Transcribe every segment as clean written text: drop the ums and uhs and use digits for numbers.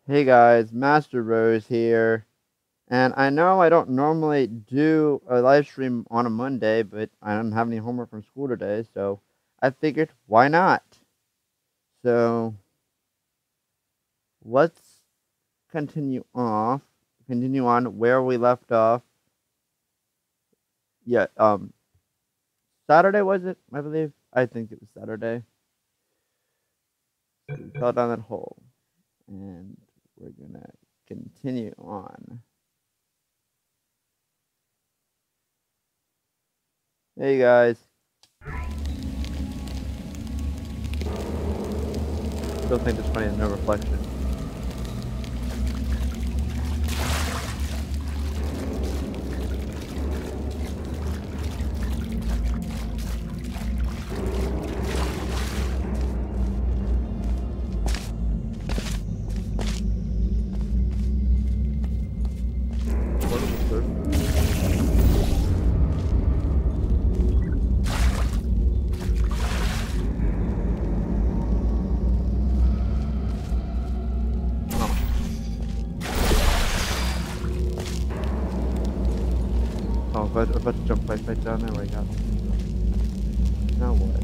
Hey guys, Master Rose here. And I know I don't normally do a live stream on a Monday, but I don't have any homework from school today, so I figured why not? So let's continue on where we left off. Yeah, Saturday was it? I believe. I think it was Saturday. So we fell down that hole. And we're gonna continue on. Hey guys. Still think it's funny, no reflection. I'm about to jump right down there where I got. Now what?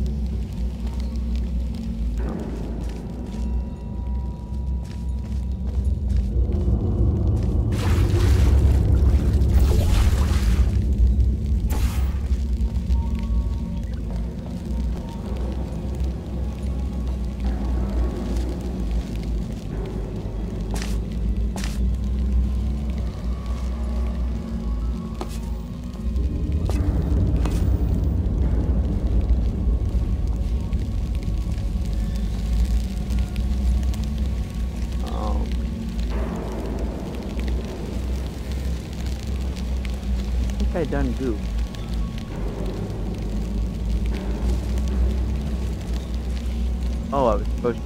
I done goofed. Oh, I was supposed to.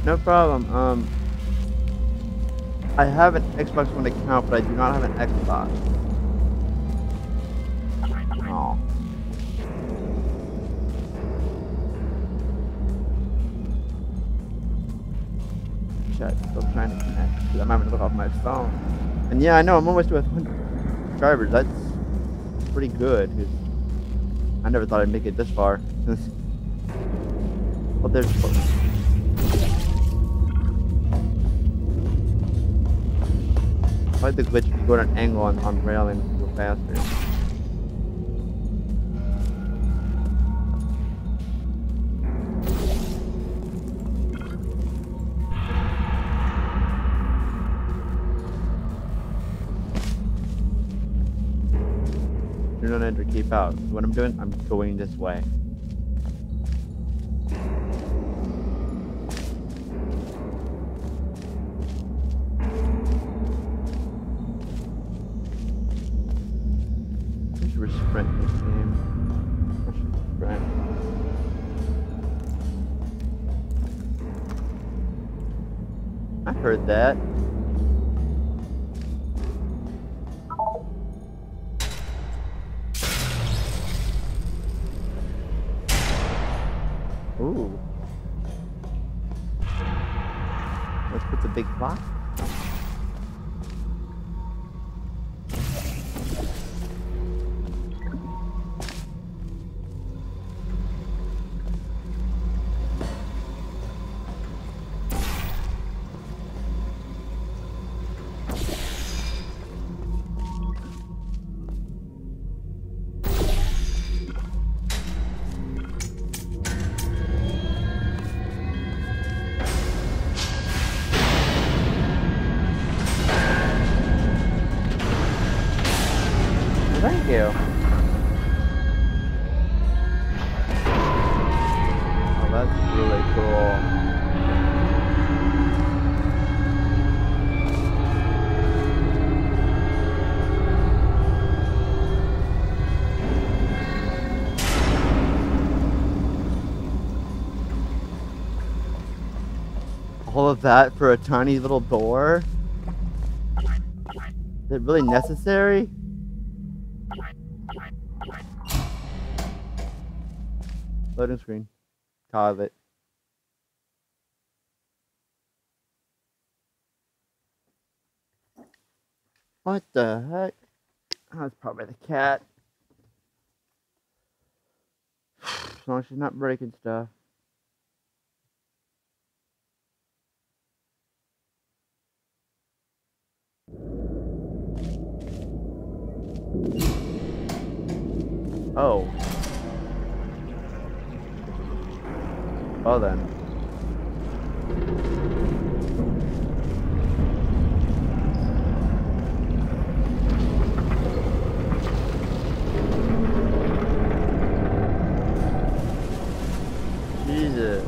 No problem. I have an Xbox One account, but I do not have an Xbox. Oh. Chat, still trying to connect. I'm having to look off my phone. And yeah, I know, I'm almost to 100 subscribers. That's pretty good, because I never thought I'd make it this far. Well, there's... I like the glitch if you go at an angle on railing to go faster. Do not enter, keep out. So what I'm doing, I'm going this way. We're sprinting this game. I should sprint. I heard that. Ooh. Let's put the big clock. Thank you. Oh, that's really cool. All of that for a tiny little door? Is it really necessary? Loading screen. Call it. What the heck? Oh, it's probably the cat. As long as she's not breaking stuff. Oh. Oh then. Jesus.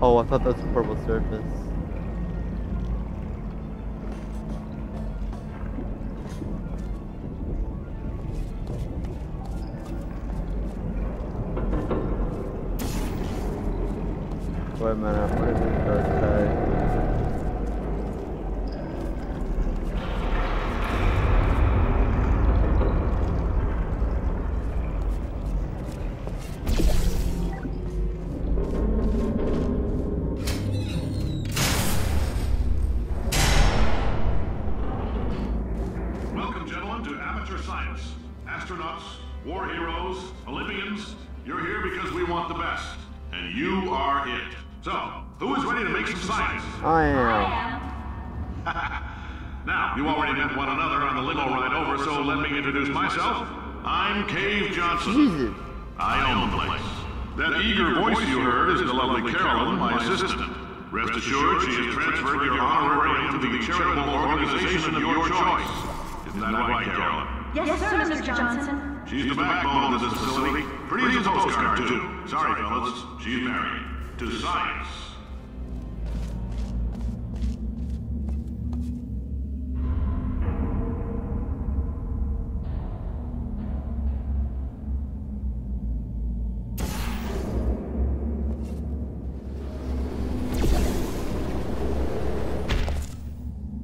Oh, I thought that was a purple surface. Wait a minute, what did this card say? Welcome, gentlemen, to Amateur Science. Astronauts, war heroes, Olympians, you're here because we want the best. And you are it. So, who is ready to make some science? I am. Now, you already met one another on the limo ride over, so let me introduce myself. I'm Cave Johnson. Jesus. I own the place. That eager voice you heard is the lovely Carolyn, my assistant. Rest assured, she has transferred your honorarium to the charitable organization of your choice. Isn't that right, Carolyn? Yes, sir, Mr. Johnson. She's the backbone of this facility. Pretty as a postcard, too. Sorry, fellas. She's married. To science.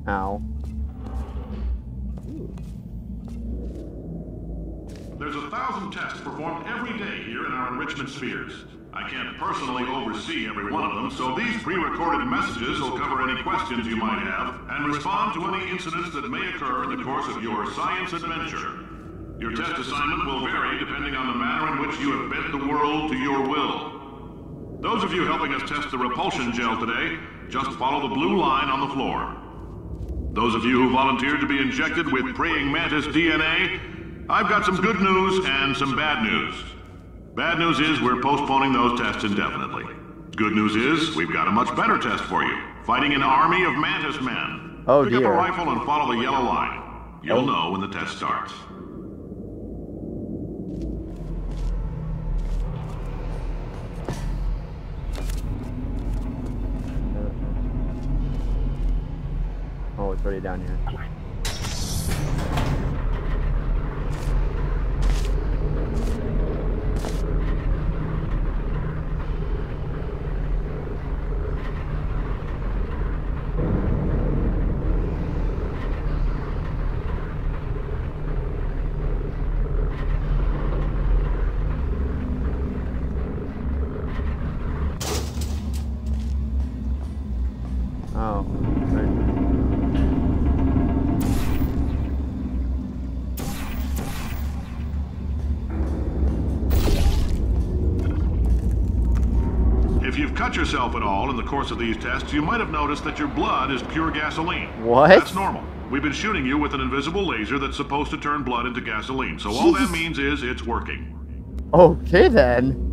Ow. There's 1,000 tests performed every day here in our enrichment spheres. I can't personally oversee every one of them, so these pre-recorded messages will cover any questions you might have and respond to any incidents that may occur in the course of your science adventure. Your test assignment will vary depending on the manner in which you have bent the world to your will. Those of you helping us test the repulsion gel today, just follow the blue line on the floor. Those of you who volunteered to be injected with praying mantis DNA, I've got some good news and some bad news. Bad news is we're postponing those tests indefinitely. Good news is we've got a much better test for you. Fighting an army of mantis men. Oh, Pick up a dear. rifle and follow the yellow line. You'll know when the test starts. Oh, it's already down here. Oh, right. If you've cut yourself at all in the course of these tests, you might have noticed that your blood is pure gasoline. What? That's normal. We've been shooting you with an invisible laser that's supposed to turn blood into gasoline, so all that means is it's working. Okay then.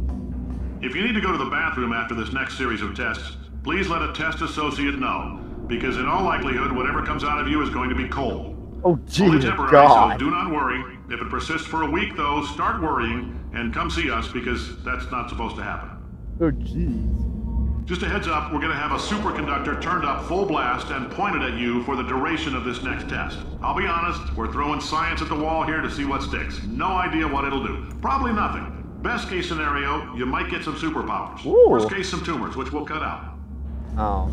If you need to go to the bathroom after this next series of tests, please let a test associate know, because in all likelihood, whatever comes out of you is going to be cold. Oh, Only Jesus temporary, God. so do not worry. If it persists for a week, though, start worrying and come see us, because that's not supposed to happen. Oh, jeez. Just a heads up, we're going to have a superconductor turned up full blast and pointed at you for the duration of this next test. I'll be honest, we're throwing science at the wall here to see what sticks. No idea what it'll do. Probably nothing. Best case scenario, you might get some superpowers. Ooh. Worst case, some tumors, which we'll cut out. Oh.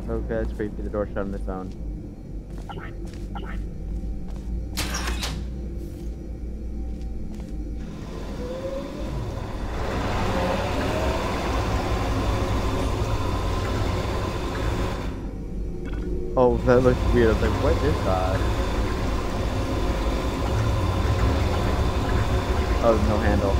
Okay, that's creepy. The door shut on its own. Oh, that looks weird. I was like, what is that? Oh, no handle.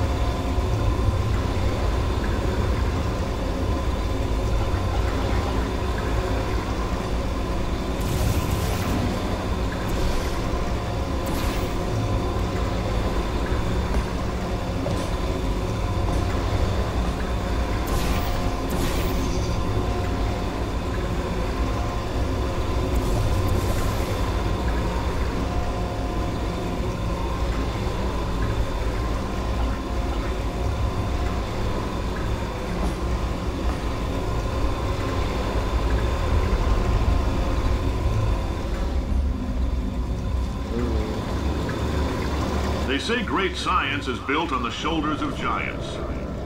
They say great science is built on the shoulders of giants.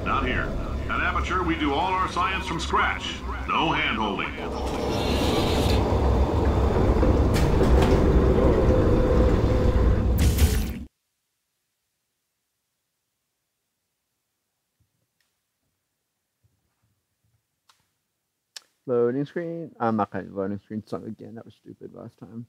Not here. At Aperture, we do all our science from scratch. No hand-holding. Loading screen. I'm not going to loading screen song again. That was stupid last time.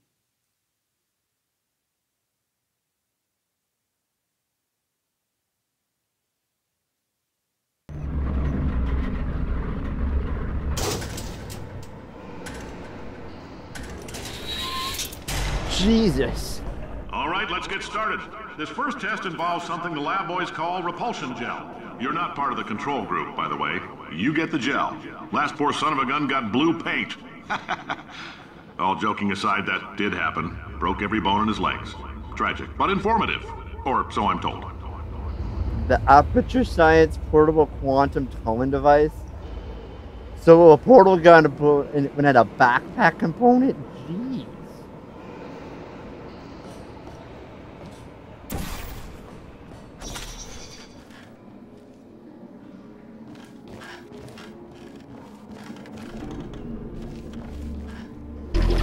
Jesus. All right, let's get started. This first test involves something the lab boys call repulsion gel. You're not part of the control group, by the way. You get the gel. Last poor son of a gun got blue paint. All joking aside, that did happen. Broke every bone in his legs. Tragic, but informative. Or so I'm told. The Aperture Science Portable Quantum Towing Device. So a portal gun when it had a backpack component? Jeez.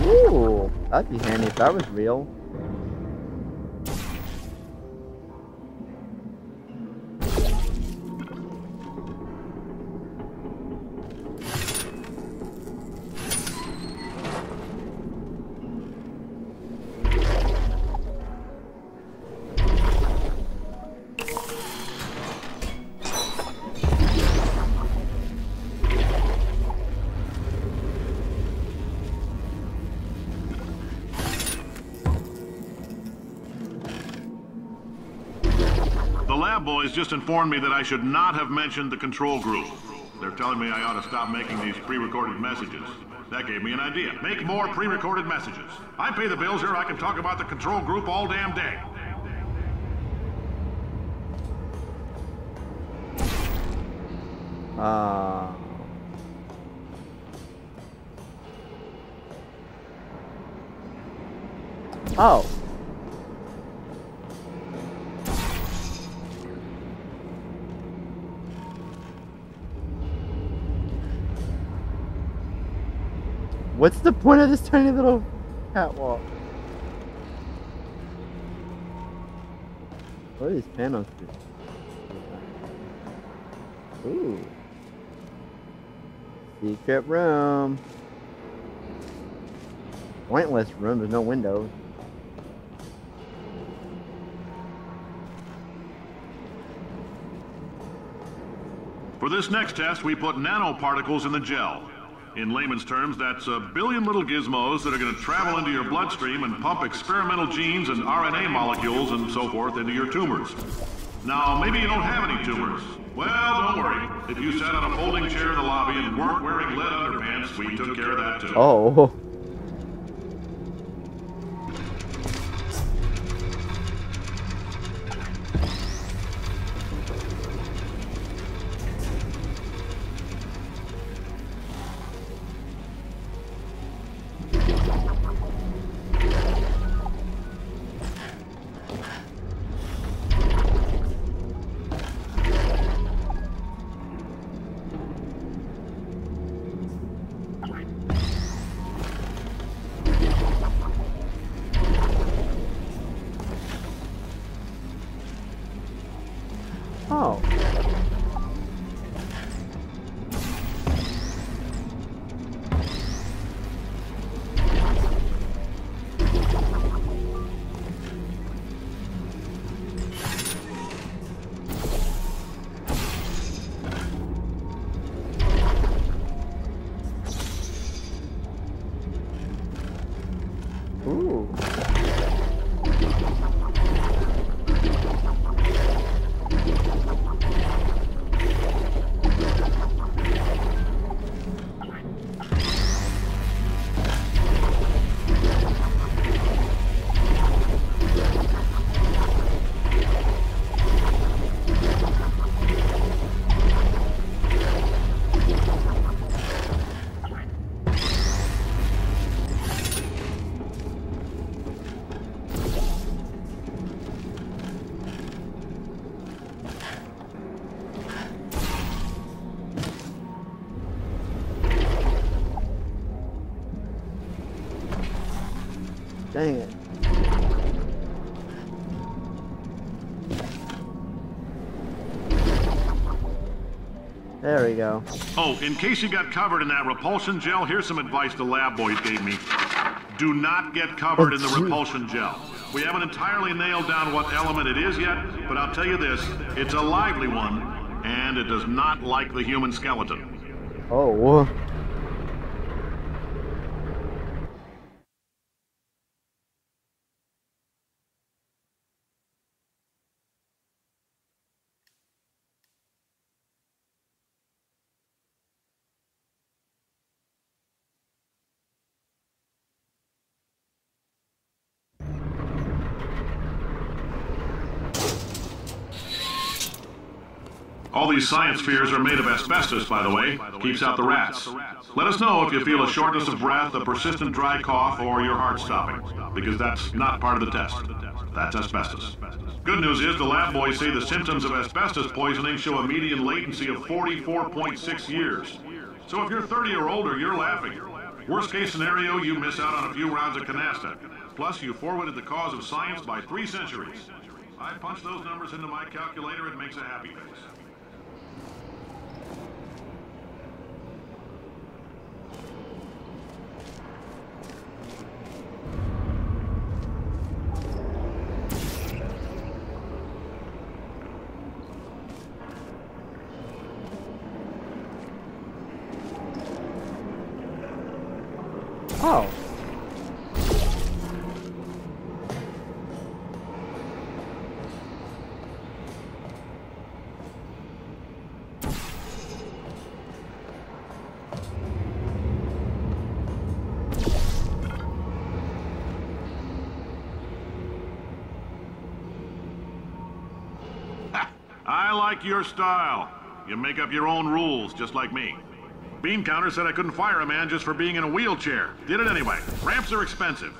Ooh, that'd be handy if that was real. The lab boys just informed me that I should not have mentioned the control group. They're telling me I ought to stop making these pre-recorded messages. That gave me an idea. Make more pre-recorded messages. I pay the bills here, I can talk about the control group all damn day. Oh. What's the point of this tiny little catwalk? What are these panels do? Ooh. Secret room. Pointless room, there's no windows. For this next test, we put nanoparticles in the gel. In layman's terms, that's a billion little gizmos that are going to travel into your bloodstream and pump experimental genes and RNA molecules and so forth into your tumors. Now, maybe you don't have any tumors. Well, don't worry. If you sat on a folding chair in the lobby and weren't wearing lead underpants, we took care of that too. Oh. Oh. Ooh. Dang it. There we go. Oh, in case you got covered in that repulsion gel, here's some advice the lab boys gave me. Do not get covered in the repulsion gel. We haven't entirely nailed down what element it is yet, but I'll tell you this, it's a lively one, and it does not like the human skeleton. Oh. All these science spheres are made of asbestos, by the way. Keeps out the rats. Let us know if you feel a shortness of breath, a persistent dry cough, or your heart stopping, because that's not part of the test. That's asbestos. Good news is the lab boys say the symptoms of asbestos poisoning show a median latency of 44.6 years. So if you're 30 or older, you're laughing. Worst case scenario, you miss out on a few rounds of canasta. Plus, you forwarded the cause of science by 3 centuries. I punch those numbers into my calculator, it makes a happy face. Oh. I like your style. You make up your own rules, just like me. Bean Counter said I couldn't fire a man just for being in a wheelchair. Did it anyway. Ramps are expensive.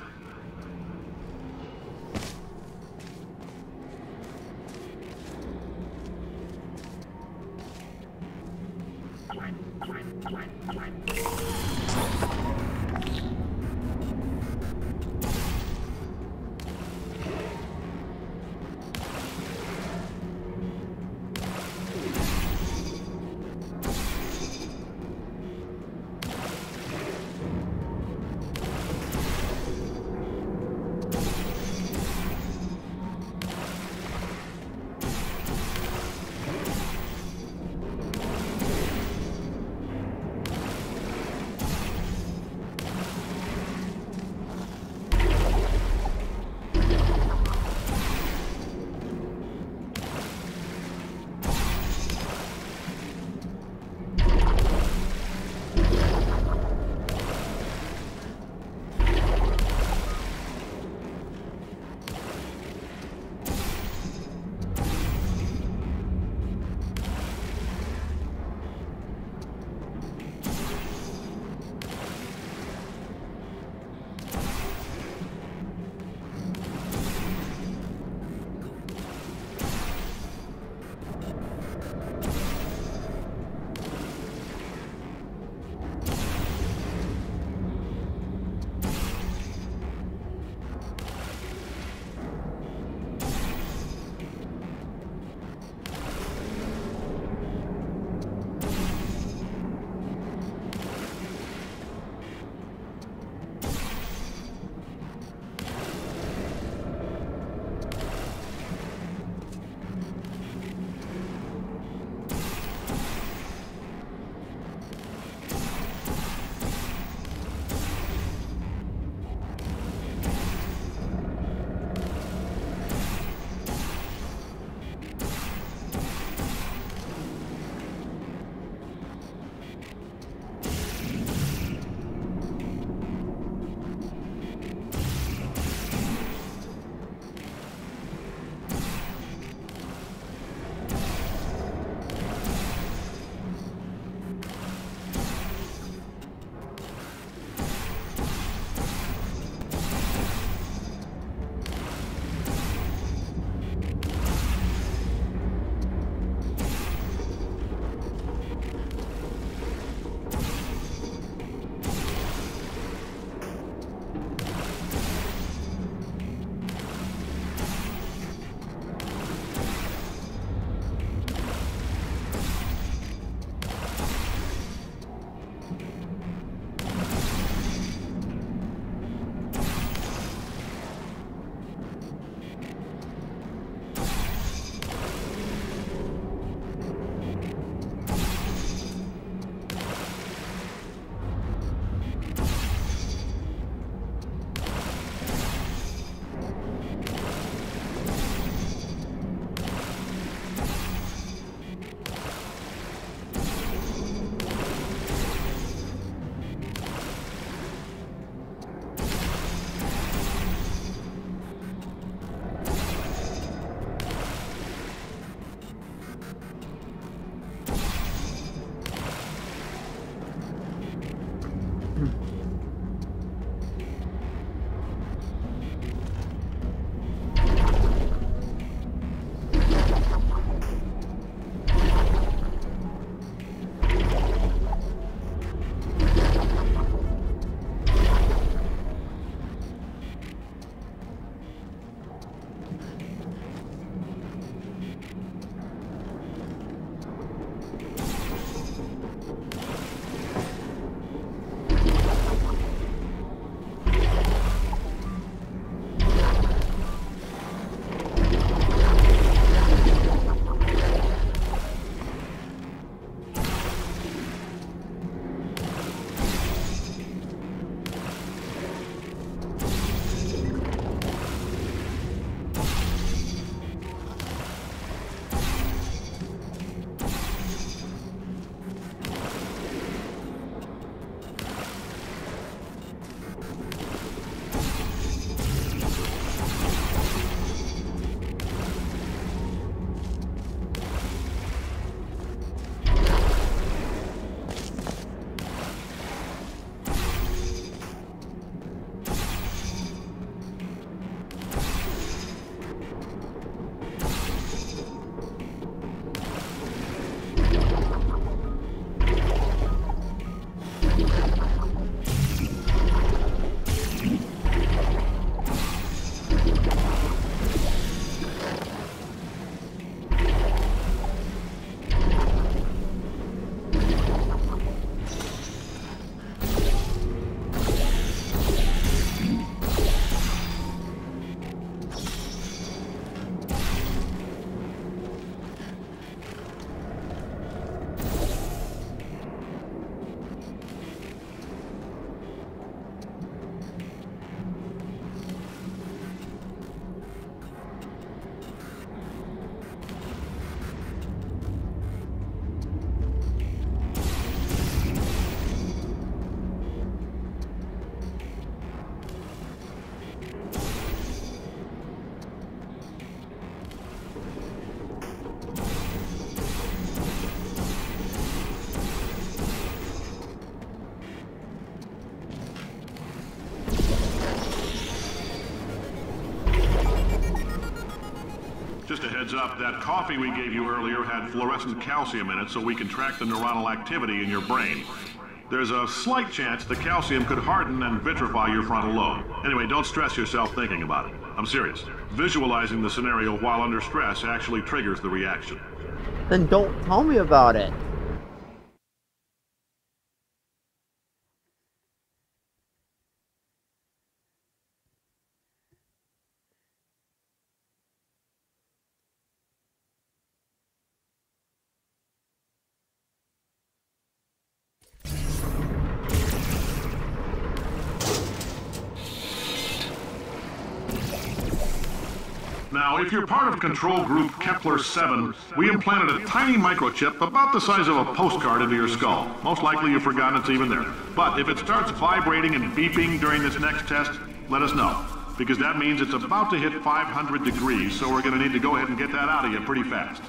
Just a heads up, that coffee we gave you earlier had fluorescent calcium in it so we can track the neuronal activity in your brain. There's a slight chance the calcium could harden and vitrify your frontal lobe. Anyway, don't stress yourself thinking about it. I'm serious. Visualizing the scenario while under stress actually triggers the reaction. Then don't tell me about it. Now, if you're part of control group Kepler-7, we implanted a tiny microchip about the size of a postcard into your skull. Most likely you've forgotten it's even there. But if it starts vibrating and beeping during this next test, let us know. Because that means it's about to hit 500 degrees, so we're going to need to go ahead and get that out of you pretty fast.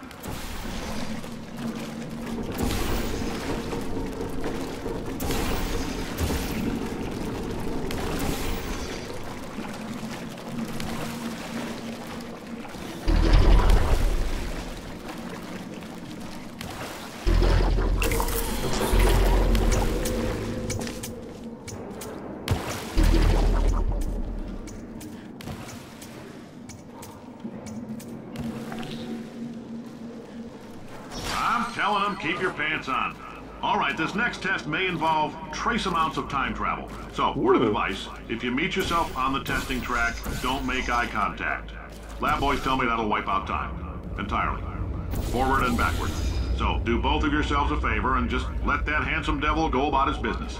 Telling them, keep your pants on. All right, this next test may involve trace amounts of time travel. So, word of advice, if you meet yourself on the testing track, don't make eye contact. Lab boys tell me that'll wipe out time. Entirely. Forward and backward. So, do both of yourselves a favor and just let that handsome devil go about his business.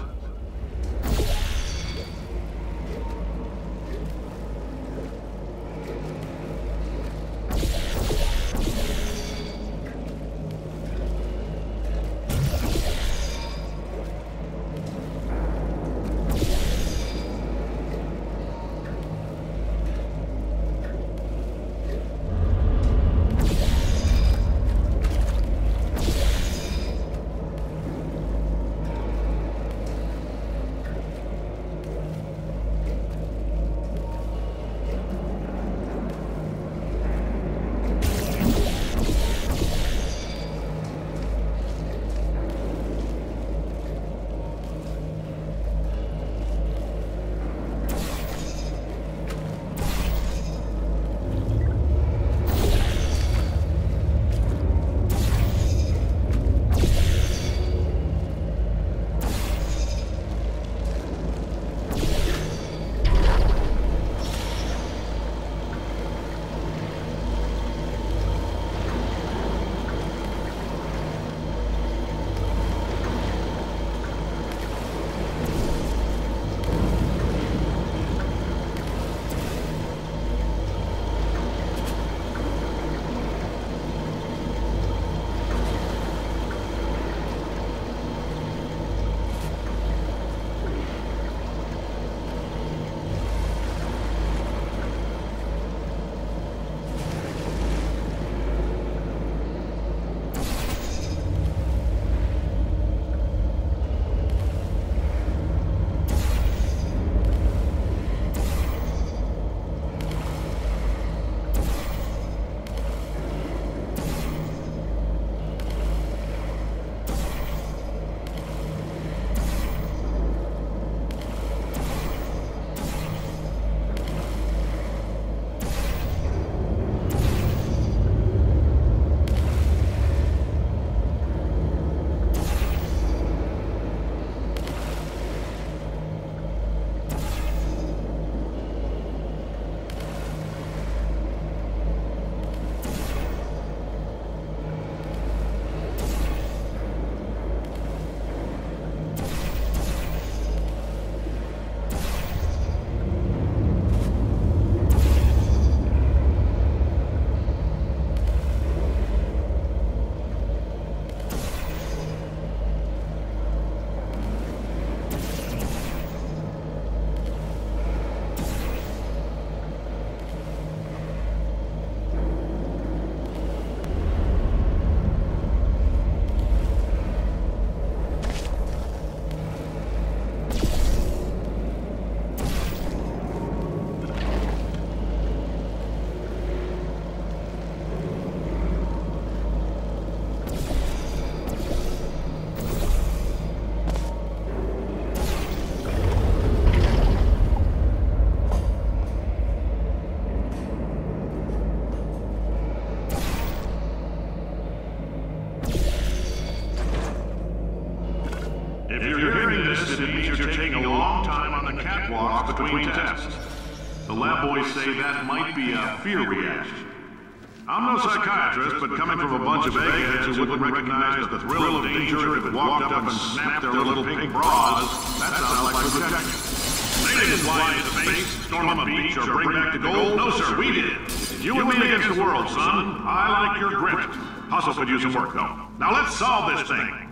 this, it means you're taking a long time on the catwalk between tests. The lab boys say that might be a fear reaction. I'm no psychiatrist, but coming from a bunch of eggheads who wouldn't recognize the thrill of danger if it walked up and snapped their little pink bras, that sounds like protection. They didn't fly into space, storm a beach, or bring back the gold. No, sir, we did. You and me against the world, son. I like your grit. Hustle could use some work, though. Now let's solve this thing.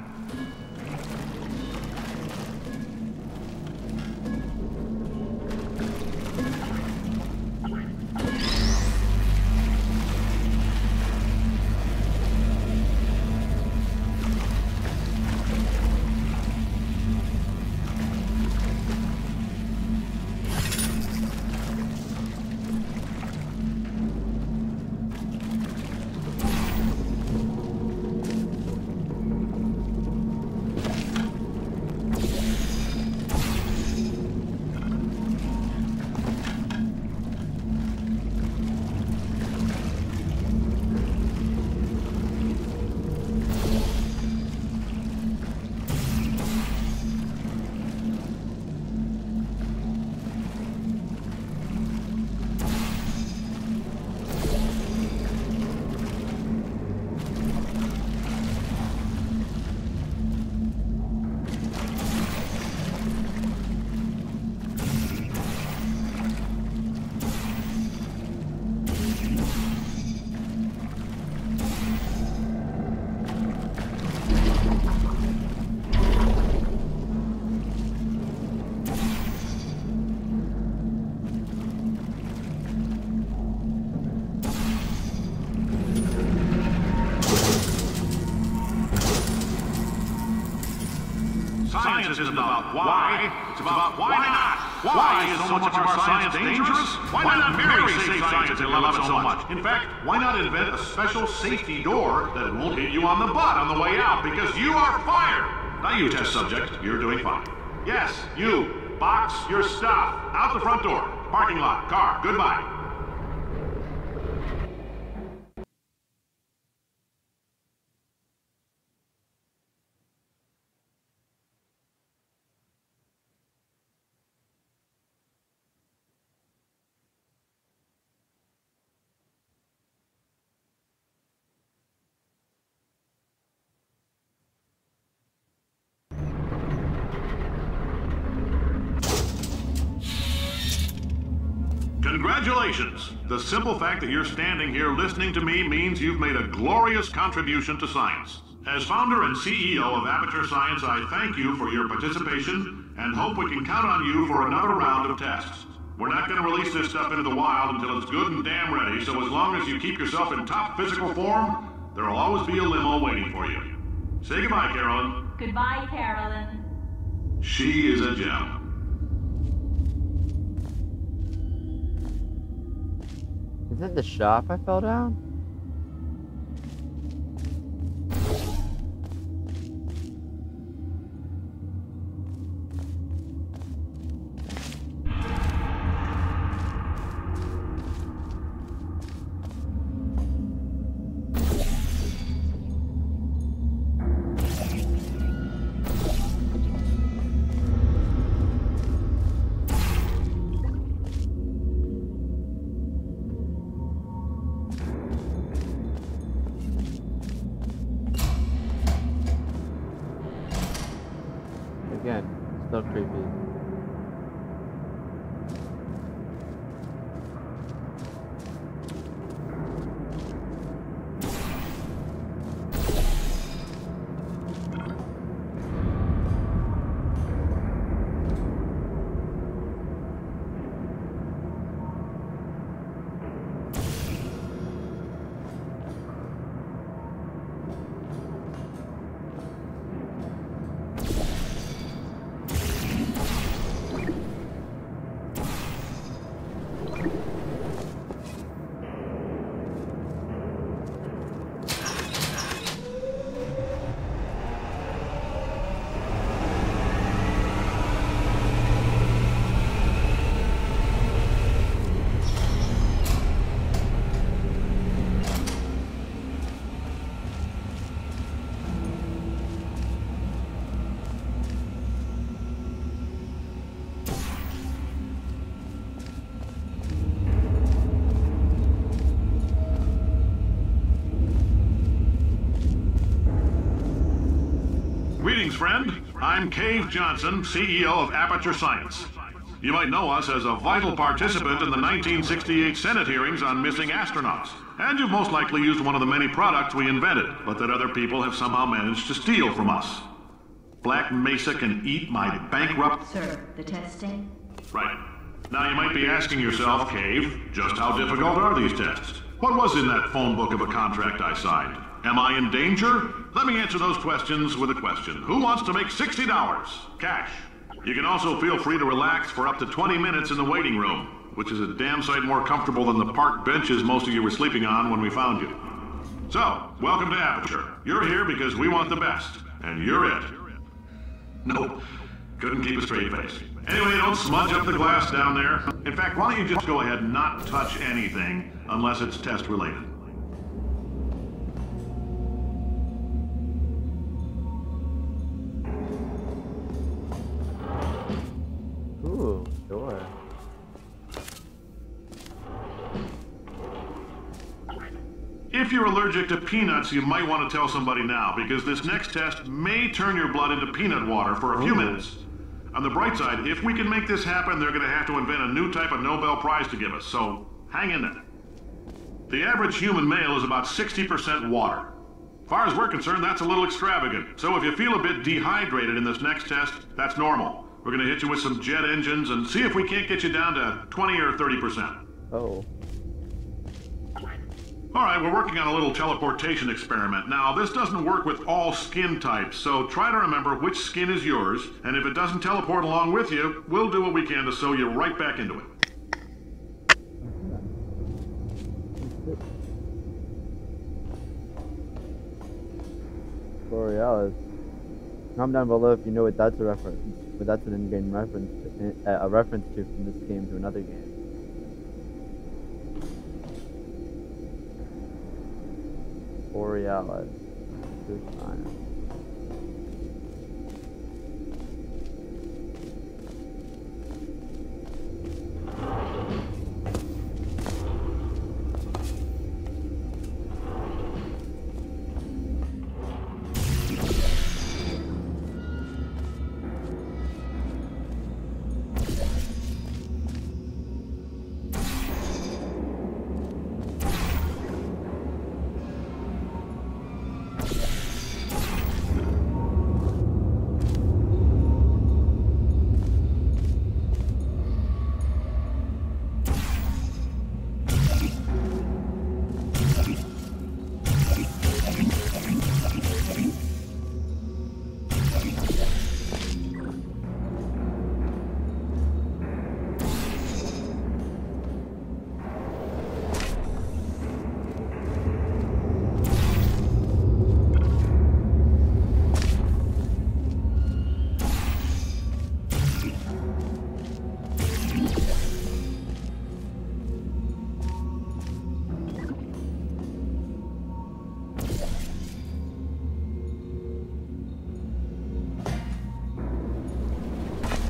Science isn't about why, it's about why not. Why is so much of our science dangerous? Why not marry safe science and love it so much? In fact, why not invent a special safety door that won't hit you on the butt on the way out because you are fired? Now you, test subject, you're doing fine. Yes, you. Box your stuff. Out the front door. Parking lot. Car. Goodbye. Congratulations! The simple fact that you're standing here listening to me means you've made a glorious contribution to science. As founder and CEO of Aperture Science, I thank you for your participation and hope we can count on you for another round of tests. We're not going to release this stuff into the wild until it's good and damn ready, so as long as you keep yourself in top physical form, there'll always be a limo waiting for you. Say goodbye, Carolyn. Goodbye, Carolyn. She is a gem. Is it the shop I fell down? I'm Cave Johnson, CEO of Aperture Science. You might know us as a vital participant in the 1968 Senate hearings on missing astronauts. And you've most likely used one of the many products we invented, but that other people have somehow managed to steal from us. Black Mesa can eat my bankrupt... Sir, the testing? Right. Now you might be asking yourself, Cave, just how difficult are these tests? What was in that phone book of a contract I signed? Am I in danger? Let me answer those questions with a question. Who wants to make $60? Cash. You can also feel free to relax for up to 20 minutes in the waiting room, which is a damn sight more comfortable than the park benches most of you were sleeping on when we found you. So, welcome to Aperture. You're here because we want the best, and you're it. Nope, couldn't keep a straight face. Anyway, don't smudge up the glass down there. In fact, why don't you just go ahead and not touch anything unless it's test related. Ooh, sure. If you're allergic to peanuts, you might want to tell somebody now, because this next test may turn your blood into peanut water for a few minutes. On the bright side, if we can make this happen, they're going to have to invent a new type of Nobel Prize to give us, so hang in there. The average human male is about 60% water. As far as we're concerned, that's a little extravagant, so if you feel a bit dehydrated in this next test, that's normal. We're going to hit you with some jet engines and see if we can't get you down to 20 or 30%. Oh. All right, we're working on a little teleportation experiment. Now, this doesn't work with all skin types, so try to remember which skin is yours, and if it doesn't teleport along with you, we'll do what we can to sew you right back into it. Borealis. Comment down below if you know what that's a reference. But that's an in-game reference, a reference to from this game to another game. Borealis. Good science.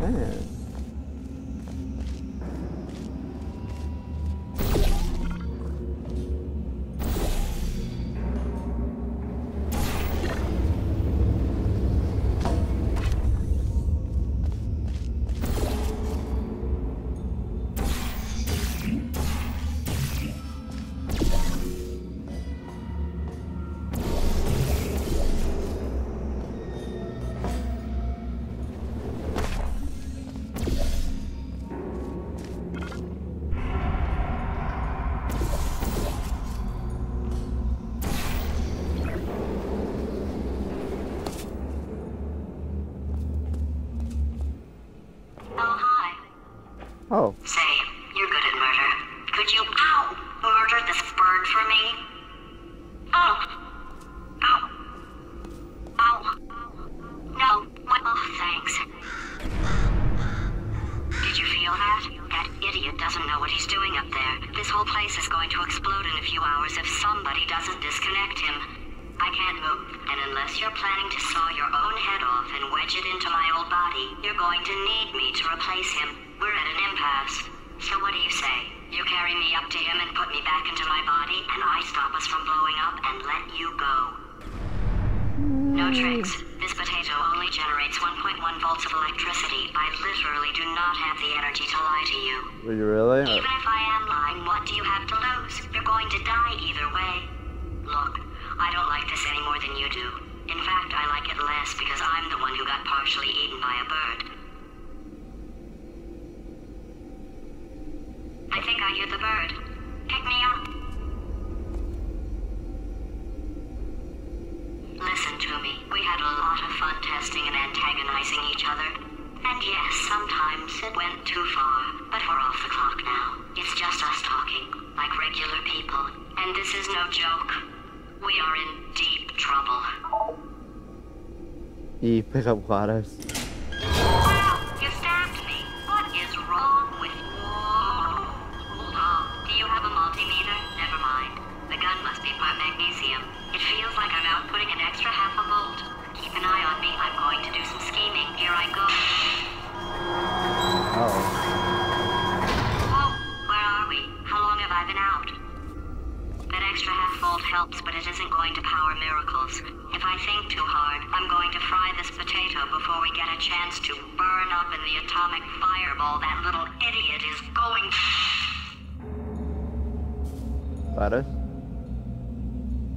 Man. Oh. Say, you're good at murder. Could you, murder this bird for me? No, thanks. Did you feel that? That idiot doesn't know what he's doing up there. This whole place is going to explode in a few hours if somebody doesn't disconnect him. I can't move, and unless you're planning to saw your own head off and wedge it into my old body, you're going to need me to replace him. We're at an impasse. So what do you say? You carry me up to him and put me back into my body, and I stop us from blowing up and let you go. No tricks. This potato only generates 1.1 volts of electricity. I literally do not have the energy to lie to you. Were you really? Even if I am lying, what do you have to lose? You're going to die either way. Look, I don't like this any more than you do. In fact, I like it less because I'm the one who got partially eaten by a bird. I think I hear the bird. Pick me up. Listen to me. We had a lot of fun testing and antagonizing each other. And yes, sometimes it went too far. But we're off the clock now. It's just us talking, like regular people. And this is no joke. We are in deep trouble. You pick up GLaDOS. Wow, you stabbed me. What is wrong with you? Hold on. Do you have a multimeter? Never mind. The gun must be part magnesium. It feels like I'm outputting an extra half a volt. Keep an eye on me. I'm going to do some scheming. Here I go. Oh. Whoa, where are we? How long have I been out? That extra half volt helps, but it isn't going to power miracles. If I think too hard, I'm going to fry this potato before we get a chance to burn up in the atomic fireball that little idiot is going to... GLaDOS?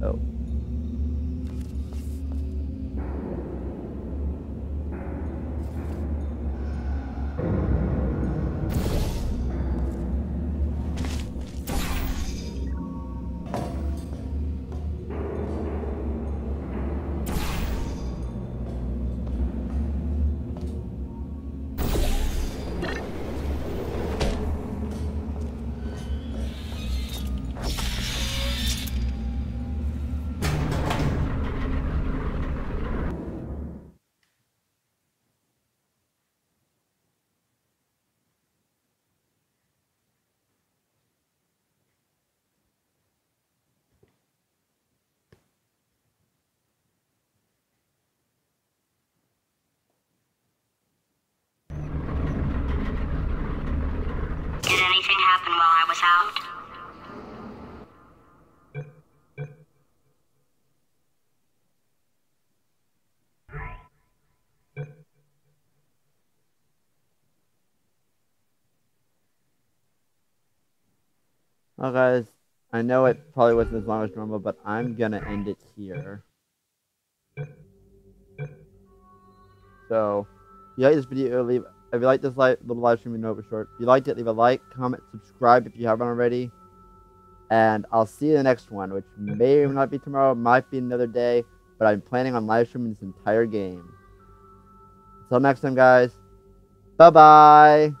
Oh. Did anything happen while I was out? Well, guys, I know it probably wasn't as long as normal, but I'm gonna end it here. So, if you like this video, if you like this little live stream, you know it was short. If you liked it, leave a like, comment, subscribe if you haven't already. And I'll see you in the next one, which may or may not be tomorrow, might be another day, but I'm planning on live streaming this entire game. Until next time, guys. Bye-bye.